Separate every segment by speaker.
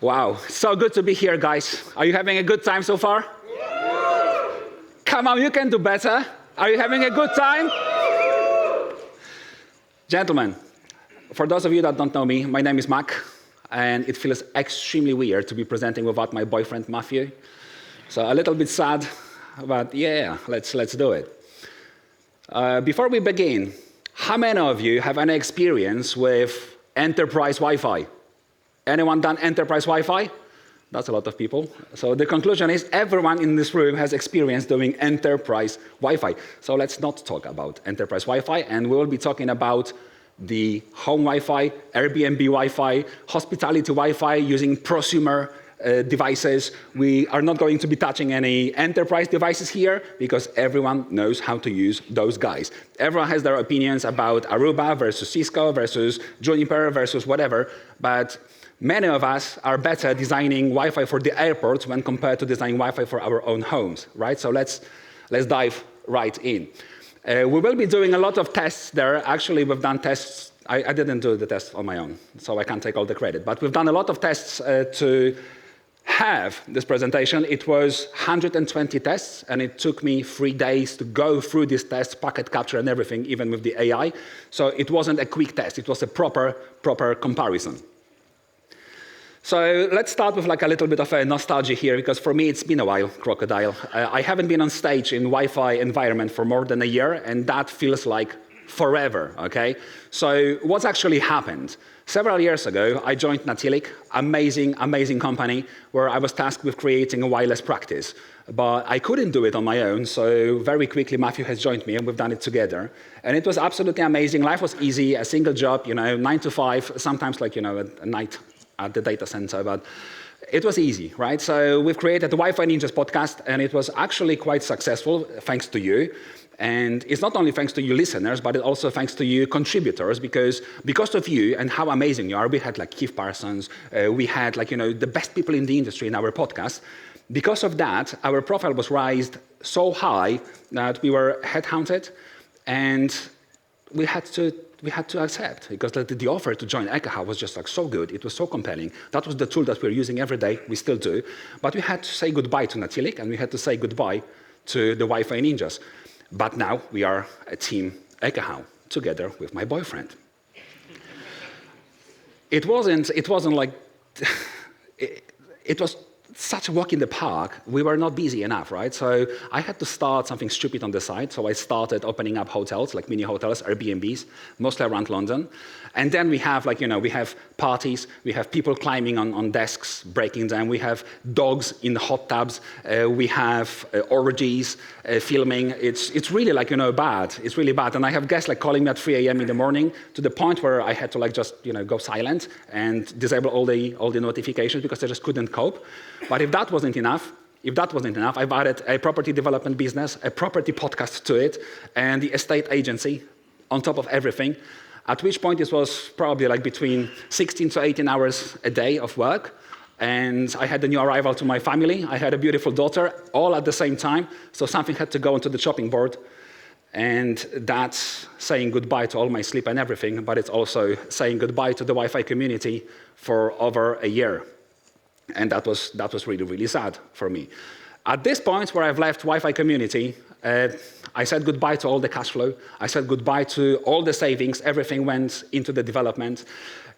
Speaker 1: Wow, so good to be here, guys. Are you having a good time so far? Yeah. Come on, you can do better. Are you having a good time? Gentlemen, for those of you that don't know me, my name is Mac, and it feels extremely weird to be presenting without my boyfriend, Matthew. So a little bit sad, but yeah, let's do it. Before we begin, how many of you have any experience with enterprise Wi-Fi? Anyone done enterprise Wi-Fi? That's a lot of people. So the conclusion is everyone in this room has experience doing enterprise Wi-Fi. So let's not talk about enterprise Wi-Fi, and we will be talking about the home Wi-Fi, Airbnb Wi-Fi, hospitality Wi-Fi using prosumer devices. We are not going to be touching any enterprise devices here because everyone knows how to use those guys. Everyone has their opinions about Aruba versus Cisco versus Juniper versus whatever, but many of us are better designing Wi-Fi for the airports when compared to designing Wi-Fi for our own homes, right? So let's dive right in. We will be doing a lot of tests there. Actually, we've done tests. I didn't do the tests on my own, so I can't take all the credit. But we've done a lot of tests to have this presentation. It was 120 tests, and it took me 3 days to go through these tests, packet capture and everything, even with the AI. So it wasn't a quick test. It was a proper comparison. So let's start with like a little bit of a nostalgia here, because for me it's been a while, crocodile. I haven't been on stage in Wi-Fi environment for more than a year, and that feels like forever, okay? So what's actually happened? Several years ago, I joined Natilic, amazing company, where I was tasked with creating a wireless practice. But I couldn't do it on my own, so very quickly Matthew has joined me, and we've done it together. And it was absolutely amazing. Life was easy, a single job, 9 to 5, sometimes like, a night at the data center, but it was easy, right? So we've created the Wi-Fi Ninjas podcast, and it was actually quite successful, thanks to you. And it's not only thanks to you listeners, but it's also thanks to you contributors, because of you and how amazing you are, we had like Keith Parsons, we had like, the best people in the industry in our podcast. Because of that, our profile was raised so high that we were headhunted, and we had to accept, because the offer to join Ekahau was just like so good. It was so compelling. That was the tool that we're using every day. We still do. But we had to say goodbye to Natilic, and we had to say goodbye to the Wi-Fi Ninjas. But now we are a team Ekahau together with my boyfriend. It wasn't like, it was such a walk in the park. We were not busy enough, right? So I had to start something stupid on the side. So I started opening up hotels, like mini hotels, Airbnbs, mostly around London. And then we have we have parties, we have people climbing on desks, breaking them. We have dogs in hot tubs. We have orgies, filming. It's really bad. It's really bad. And I have guests calling me at 3 a.m. in the morning, to the point where I had to just go silent and disable all the notifications because I just couldn't cope. But if that wasn't enough, I've added a property development business, a property podcast to it, and the estate agency on top of everything, at which point it was probably between 16 to 18 hours a day of work. And I had a new arrival to my family. I had a beautiful daughter, all at the same time. So something had to go onto the chopping board. And that's saying goodbye to all my sleep and everything, but it's also saying goodbye to the Wi-Fi community for over a year. And that was really sad for me. At this point where I've left Wi-Fi community, I said goodbye to all the cash flow. I said goodbye to all the savings. Everything went into the development.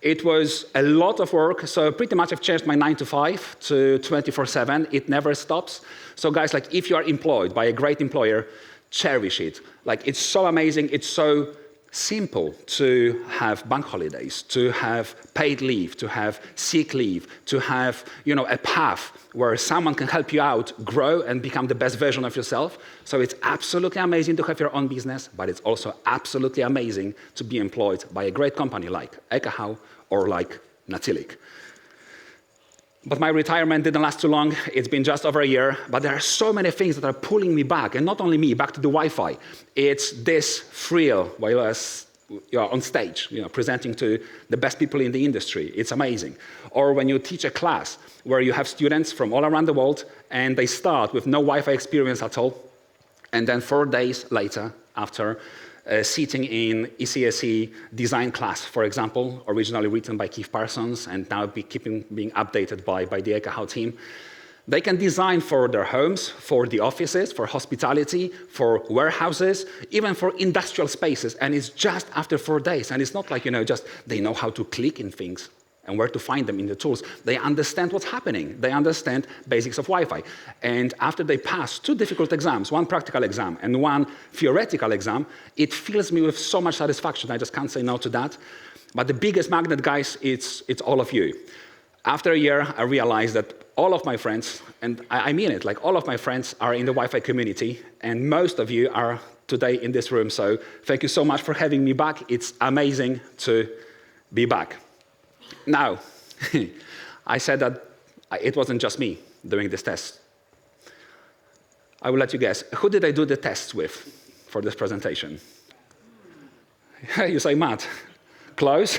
Speaker 1: It was a lot of work. So pretty much I've changed my 9 to 5 to 24/7. It never stops. So guys, if you are employed by a great employer, cherish it. It's so amazing. It's so simple to have bank holidays, to have paid leave, to have sick leave, to have a path where someone can help you out, grow, and become the best version of yourself. So it's absolutely amazing to have your own business, but it's also absolutely amazing to be employed by a great company like Ekahau or like Natilic. But my retirement didn't last too long. It's been just over a year. But there are so many things that are pulling me back, and not only me, back to the Wi-Fi. It's this thrill while you're on stage, presenting to the best people in the industry. It's amazing. Or when you teach a class where you have students from all around the world, and they start with no Wi-Fi experience at all, and then 4 days later, after sitting in ECSE design class, for example, originally written by Keith Parsons and now being updated by the Ekahau team. They can design for their homes, for the offices, for hospitality, for warehouses, even for industrial spaces, and it's just after 4 days. And it's not like, just they know how to click in things and where to find them in the tools. They understand what's happening. They understand basics of Wi-Fi. And after they pass 2 difficult exams, 1 practical exam and 1 theoretical exam, it fills me with so much satisfaction. I just can't say no to that. But the biggest magnet, guys, it's all of you. After a year, I realized that all of my friends, and I mean it, like all of my friends are in the Wi-Fi community, and most of you are today in this room. So thank you so much for having me back. It's amazing to be back. Now, I said that it wasn't just me doing this test. I will let you guess. Who did I do the tests with for this presentation? You say Matt. Close.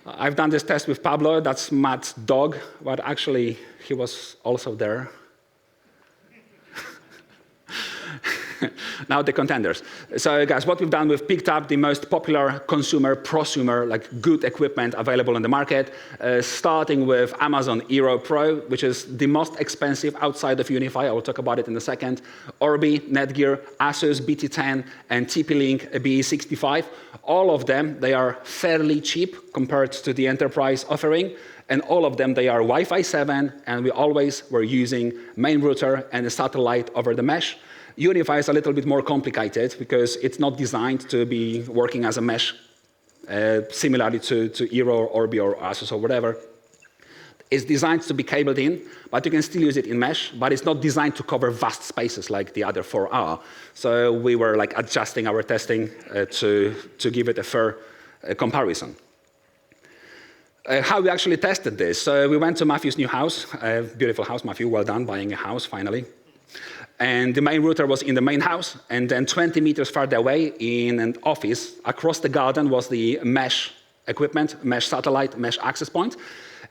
Speaker 1: I've done this test with Pablo. That's Matt's dog, but actually, he was also there. Now the contenders. So guys, what we've done, we've picked up the most popular consumer, prosumer, like good equipment available on the market, starting with Amazon Eero Pro, which is the most expensive outside of Unify. I will talk about it in a second. Orbi, Netgear, Asus BT10, and TP-Link BE65. All of them, they are fairly cheap compared to the enterprise offering. And all of them, they are Wi-Fi 7, and we always were using main router and a satellite over the mesh. Unify is a little bit more complicated because it's not designed to be working as a mesh, similarly to Eero or Orbi or Asus or whatever. It's designed to be cabled in, but you can still use it in mesh, but it's not designed to cover vast spaces like the other 4 are. So we were like adjusting our testing to give it a fair comparison. How we actually tested this. So we went to Matthew's new house, beautiful house, Matthew, well done, buying a house finally. And the main router was in the main house, and then 20 meters farther away in an office across the garden was the mesh equipment, mesh satellite, mesh access point.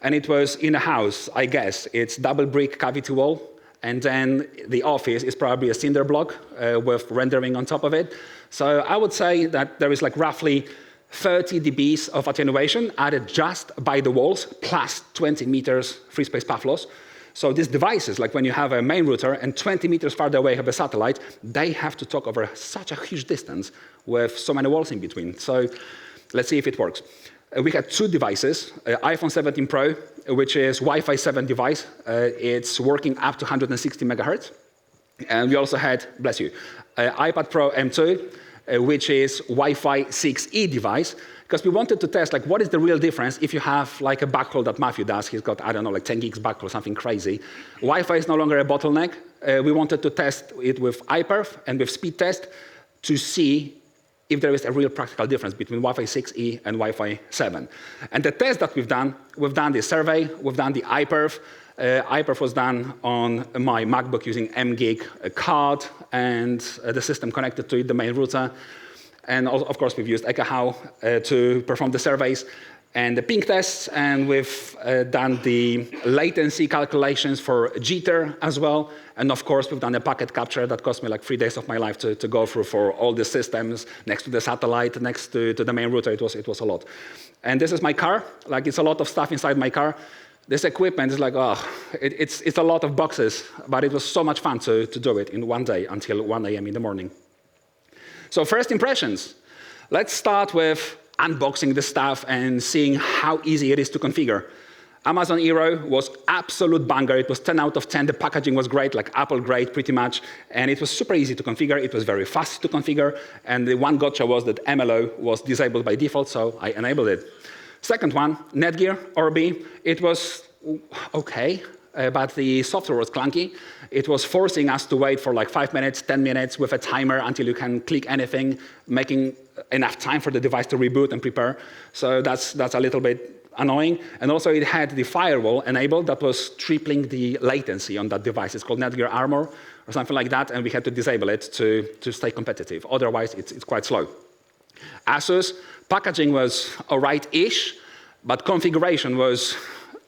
Speaker 1: And it was in a house, I guess. It's double brick cavity wall, and then the office is probably a cinder block with rendering on top of it. So I would say that there is like roughly 30 dBs of attenuation added just by the walls, plus 20 meters free space path loss. So these devices, like when you have a main router and 20 meters farther away have a satellite, they have to talk over such a huge distance with so many walls in between. So let's see if it works. We had 2 devices, iPhone 17 Pro, which is Wi-Fi 7 device. It's working up to 160 megahertz. And we also had, bless you, iPad Pro M2, which is Wi-Fi 6E device, because we wanted to test, like, what is the real difference if you have, like, a backhaul that Matthew does. He's got, I don't know, like 10 gigs backhaul, something crazy. Wi-Fi is no longer a bottleneck. We wanted to test it with iPerf and with speed test to see if there is a real practical difference between Wi-Fi 6E and Wi-Fi 7. And the test that we've done the survey, we've done the iPerf. iPerf was done on my MacBook using mGig card and the system connected to it, the main router. And of course, we've used Ekahau to perform the surveys and the ping tests, and we've done the latency calculations for jitter as well. And of course, we've done a packet capture that cost me like 3 days of my life to go through for all the systems next to the satellite, next to the main router. It was a lot. And this is my car. Like, it's a lot of stuff inside my car. This equipment is like, it's a lot of boxes, but it was so much fun to do it in one day until 1 a.m. in the morning. So first impressions. Let's start with unboxing the stuff and seeing how easy it is to configure. Amazon Eero was absolute banger. It was 10 out of 10. The packaging was great, like Apple grade pretty much. And it was super easy to configure. It was very fast to configure. And the one gotcha was that MLO was disabled by default, so I enabled it. Second one, Netgear, Orbi. It was okay, but the software was clunky. It was forcing us to wait for like 5 minutes, 10 minutes with a timer until you can click anything, making enough time for the device to reboot and prepare. So that's a little bit annoying. And also it had the firewall enabled that was tripling the latency on that device. It's called Netgear Armor or something like that, and we had to disable it to stay competitive. Otherwise, it's quite slow. Asus, packaging was all right-ish, but configuration was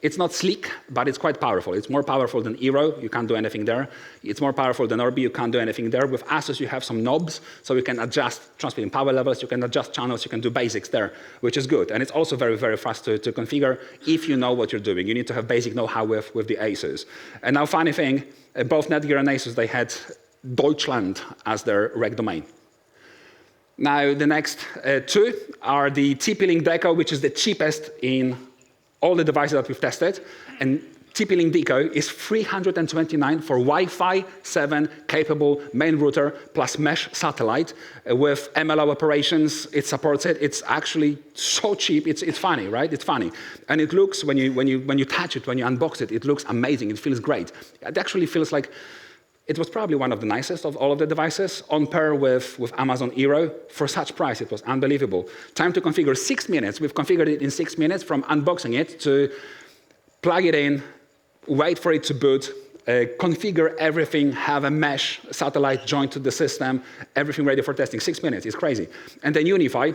Speaker 1: It's not sleek, but it's quite powerful. It's more powerful than Eero. You can't do anything there. It's more powerful than Orbi. You can't do anything there. With Asus, you have some knobs, so you can adjust transmitting power levels. You can adjust channels. You can do basics there, which is good. And it's also very, very fast to configure if you know what you're doing. You need to have basic know-how with the Asus. And now, funny thing, both Netgear and Asus, they had Deutschland as their reg domain. Now, the next two are the TP-Link Deco, which is the cheapest in all the devices that we've tested. And TP-Link Deco is $329 for Wi-Fi 7 capable main router plus mesh satellite with MLO operations. It supports it. It's actually so cheap. It's funny, right? It's funny. And it looks, when you touch it, when you unbox it, it looks amazing. It feels great. It actually feels like it was probably one of the nicest of all of the devices, on par with Amazon Eero. For such price, it was unbelievable. Time to configure, 6 minutes. We've configured it in 6 minutes from unboxing it to plug it in, wait for it to boot, configure everything, have a mesh satellite joined to the system, everything ready for testing. 6 minutes, it's crazy. And then Unify.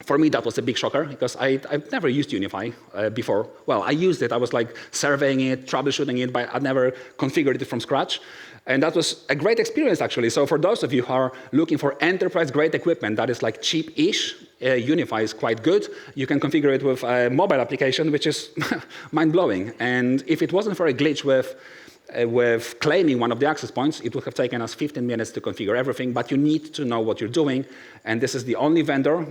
Speaker 1: For me, that was a big shocker, because I've never used Unify before. Well, I used it. I was like surveying it, troubleshooting it, but I'd never configured it from scratch. And that was a great experience, actually. So for those of you who are looking for enterprise-grade equipment that is like cheap-ish, Unify is quite good. You can configure it with a mobile application, which is mind-blowing. And if it wasn't for a glitch with claiming one of the access points, it would have taken us 15 minutes to configure everything. But you need to know what you're doing. And this is the only vendor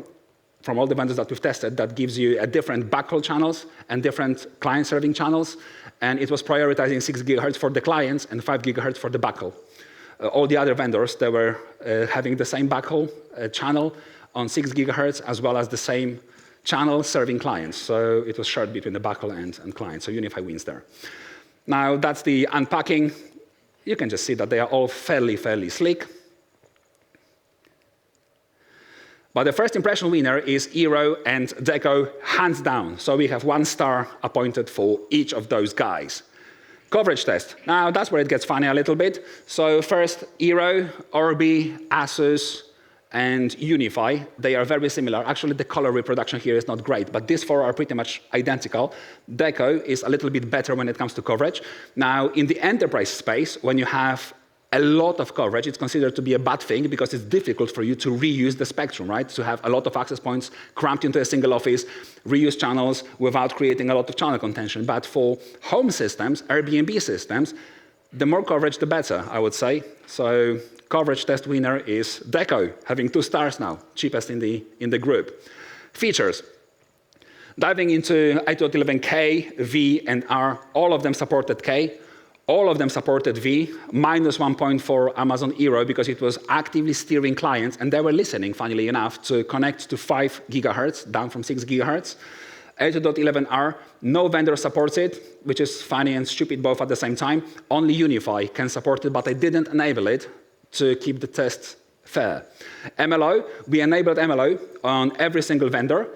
Speaker 1: from all the vendors that we've tested that gives you a different backhaul channels and different client serving channels. And it was prioritizing 6 gigahertz for the clients and 5 gigahertz for the backhaul. All the other vendors, they were having the same backhaul channel on 6 gigahertz, as well as the same channel serving clients. So it was shared between the backhaul and clients. So Unify wins there. Now, that's the unpacking. You can just see that they are all fairly sleek. But the first impression winner is Eero and Deco, hands down. So we have 1 star appointed for each of those guys. Coverage test. Now, that's where it gets funny a little bit. So first, Eero, Orbi, Asus, and Unify. They are very similar. Actually, the color reproduction here is not great, but these 4 are pretty much identical. Deco is a little bit better when it comes to coverage. Now, in the enterprise space, when you have a lot of coverage, it's considered to be a bad thing, because it's difficult for you to reuse the spectrum, right? To have a lot of access points cramped into a single office, reuse channels without creating a lot of channel contention. But for home systems, Airbnb systems, the more coverage, the better, I would say. So coverage test winner is Deco, having 2 stars now, cheapest in the group. Features. Diving into 802.11k, V, and R, all of them supported K. All of them supported V, minus 1 point for Amazon Eero, because it was actively steering clients, and they were listening, funnily enough, to connect to 5 gigahertz, down from 6 gigahertz. 802.11r, no vendor supports it, which is funny and stupid both at the same time. Only Unify can support it, but I didn't enable it to keep the test fair. MLO, we enabled MLO on every single vendor,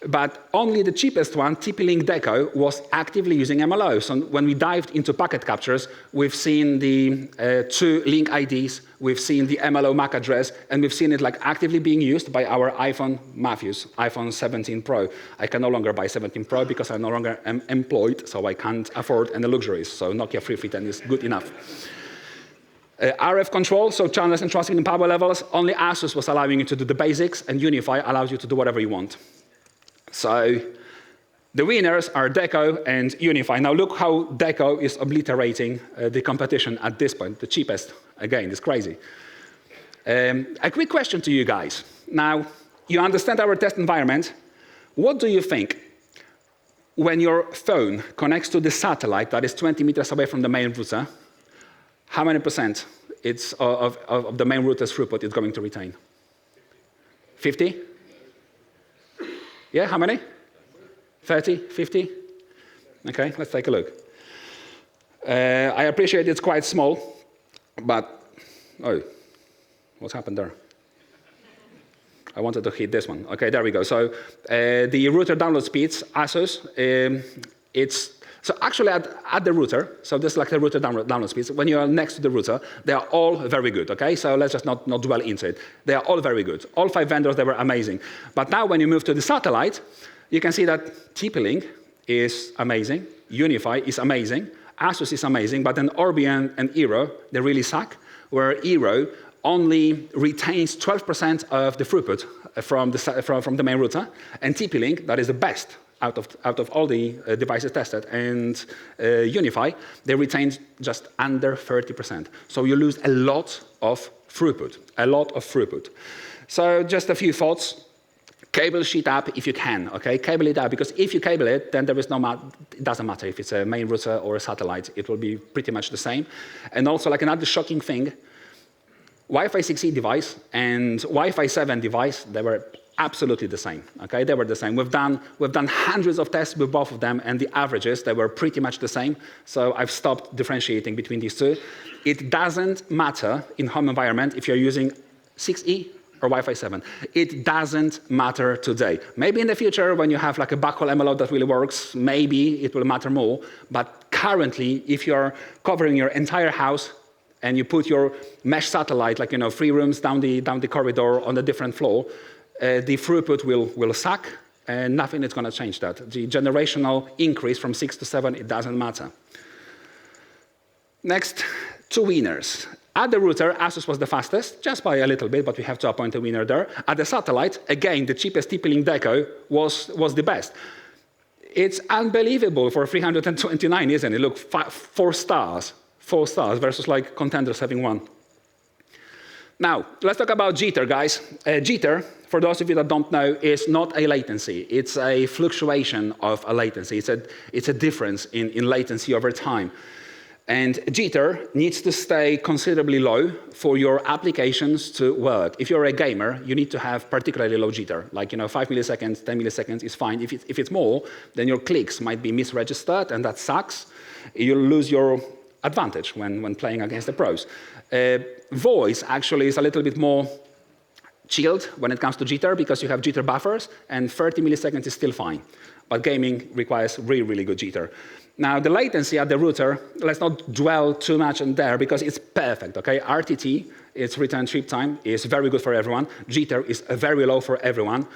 Speaker 1: but only the cheapest one, TP-Link Deco, was actively using MLO. So when we dived into packet captures, we've seen the 2 link IDs, we've seen the MLO MAC address, and we've seen it like actively being used by our iPhone Matthews, iPhone 17 Pro. I can no longer buy 17 Pro because I no longer am employed, so I can't afford any luxuries. So Nokia 310 is good enough. RF control, so channels and transmitting power levels, only Asus was allowing you to do the basics, and Unify allows you to do whatever you want. So the winners are Deco and Unify. Now look how Deco is obliterating the competition at this point, the cheapest. Again, it's crazy. A quick question to you guys. Now, you understand our test environment. What do you think when your phone connects to the satellite that is 20 meters away from the main router? How many percent of the main router's throughput is going to retain? 50? Yeah, how many? 30, 50? Okay, let's take a look. I appreciate it's quite small, but, oh, what's happened there? I wanted to hit this one. Okay, there we go. So the router download speeds, Asus, so actually at the router, so this is like the router download speeds, when you are next to the router, they are all very good, okay? So let's just not dwell into it. They are all very good. All 5 vendors, they were amazing. But now when you move to the satellite, you can see that TP-Link is amazing. Unify is amazing, Asus is amazing, but then Orbi and Eero, they really suck, where Eero only retains 12% of the throughput from the main router, and TP-Link, that is the best out of all the devices tested, and Unify, they retained just under 30%. So you lose a lot of throughput, So just a few thoughts. Cable sheet up if you can, okay? Cable it up, because if you cable it, then there is it doesn't matter if it's a main router or a satellite, it will be pretty much the same. And also, like another shocking thing, Wi-Fi 6E device and Wi-Fi 7 device, they were absolutely the same, okay? They were the same. We've done hundreds of tests with both of them, and the averages, they were pretty much the same. So I've stopped differentiating between these two. It doesn't matter in home environment if you're using 6E or Wi-Fi 7. It doesn't matter today. Maybe in the future, when you have like a backhaul MLO that really works, maybe it will matter more. But currently, if you're covering your entire house and you put your mesh satellite, like 3 rooms down the corridor on a different floor, the throughput will suck, and nothing is going to change that. The generational increase from 6 to 7, it doesn't matter. Next, 2 winners. At the router, Asus was the fastest, just by a little bit, but we have to appoint a winner there. At the satellite, again, the cheapest TP-Link Deco was the best. It's unbelievable for 329, isn't it? Look, 4 stars. 4 stars versus like contenders having 1. Now, let's talk about jitter, guys. Jitter, for those of you that don't know, is not a latency. It's a fluctuation of a latency. It's a difference in latency over time. And jitter needs to stay considerably low for your applications to work. If you're a gamer, you need to have particularly low jitter. Like 5 milliseconds, 10 milliseconds is fine. If it's more, then your clicks might be misregistered, and that sucks. You'll lose your advantage when playing against the pros. Voice actually is a little bit more chilled when it comes to jitter, because you have jitter buffers, and 30 milliseconds is still fine. But gaming requires really, really good jitter. Now, the latency at the router, let's not dwell too much on there, because it's perfect, okay? RTT, its return trip time, is very good for everyone. Jitter is very low for everyone.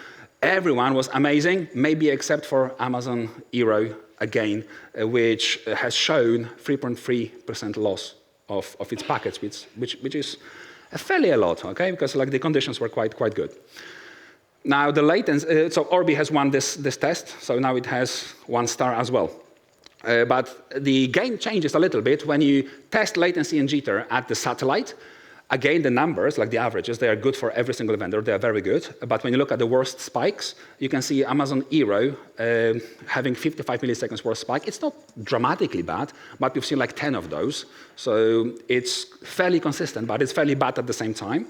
Speaker 1: Everyone was amazing, maybe except for Amazon Eero, again, which has shown 3.3% loss of its packets, which is fairly a lot, okay? Because like the conditions were quite good. Now the latency, so Orbi has won this test, so now it has 1 star as well. But the game changes a little bit when you test latency and jitter at the satellite. Again, the numbers, like the averages, they are good for every single vendor. They are very good. But when you look at the worst spikes, you can see Amazon Eero having 55 milliseconds worst spike. It's not dramatically bad, but we've seen like 10 of those. So it's fairly consistent, but it's fairly bad at the same time.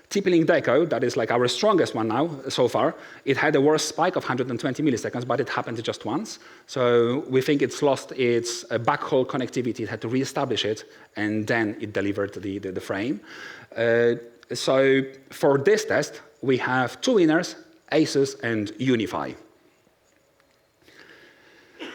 Speaker 1: TP-Link Deco, that is like our strongest one now so far, it had a worst spike of 120 milliseconds, but it happened just once. So we think it's lost its backhaul connectivity. It had to reestablish it, and then it delivered the frame. So for this test, we have 2 winners, Asus and Unify.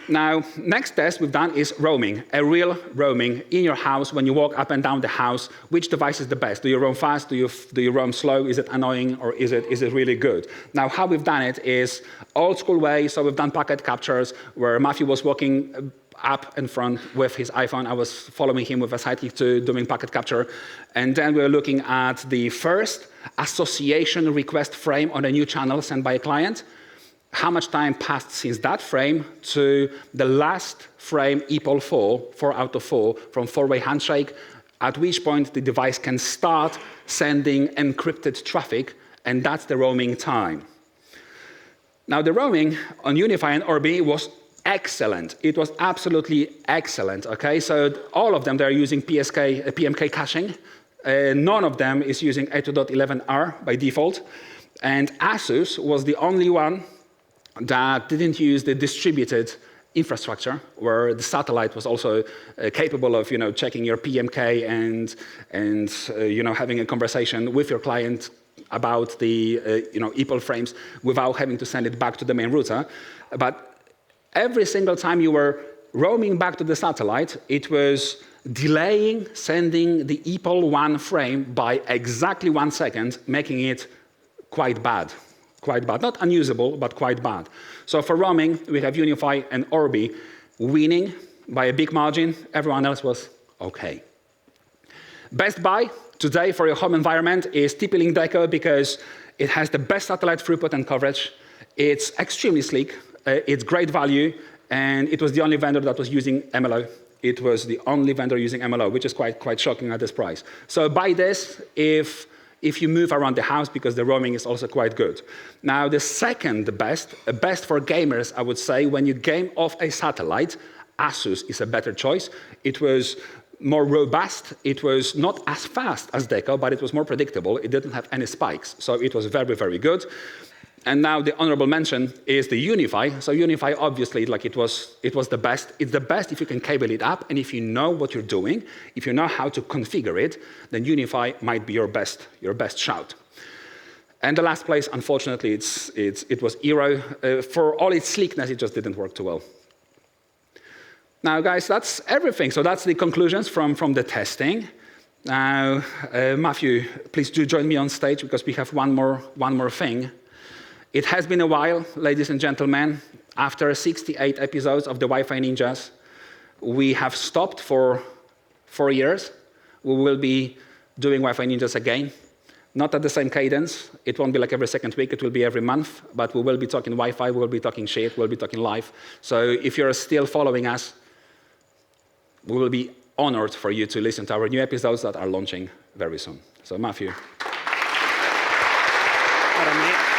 Speaker 1: Now, next test we've done is roaming, a real roaming in your house when you walk up and down the house. Which device is the best? Do you roam fast? Do you roam slow? Is it annoying, or is it really good? Now, how we've done it is old school way. So we've done packet captures where Matthew was walking up in front with his iPhone. I was following him with a sidekick to doing packet capture. And then we were looking at the first association request frame on a new channel sent by a client. How much time passed since that frame to the last frame, EPOL 4 out of 4, from 4-way handshake, at which point the device can start sending encrypted traffic, and that's the roaming time. Now, the roaming on Unify and Orbi was excellent. It was absolutely excellent, okay? So all of them, they're using PMK caching. None of them is using 8.11r by default. And Asus was the only one that didn't use the distributed infrastructure, where the satellite was also capable of, checking your PMK and having a conversation with your client about the, EPOL frames without having to send it back to the main router. But every single time you were roaming back to the satellite, it was delaying sending the EPOL 1 frame by exactly 1 second, making it quite bad. Quite bad. Not unusable, but quite bad. So for roaming, we have Unify and Orbi. winning by a big margin. Everyone else was OK. Best buy today for your home environment is TP-Link Deco because it has the best satellite throughput and coverage. It's extremely sleek. It's great value. And it was the only vendor that was using MLO. It was the only vendor using MLO, which is quite shocking at this price. So buy this if you move around the house, because the roaming is also quite good. Now, the second best for gamers, I would say, when you game off a satellite, Asus is a better choice. It was more robust. It was not as fast as Deco, but it was more predictable. It didn't have any spikes, so it was very, very good. And now the honorable mention is the Unify. So Unify, obviously, like it was the best. It's the best if you can cable it up, and if you know what you're doing, if you know how to configure it, then Unify might be your best shout. And the last place, unfortunately, it was Eero. For all its sleekness, it just didn't work too well. Now, guys, that's everything. So that's the conclusions from the testing. Now, Matthew, please do join me on stage because we have one more thing. It has been a while, ladies and gentlemen. After 68 episodes of the Wi-Fi Ninjas, we have stopped for 4 years. We will be doing Wi-Fi Ninjas again. Not at the same cadence. It won't be like every second week. It will be every month. But we will be talking Wi-Fi. We will be talking shit. We will be talking live. So if you're still following us, we will be honored for you to listen to our new episodes that are launching very soon. So, Matthew.
Speaker 2: Pardon me.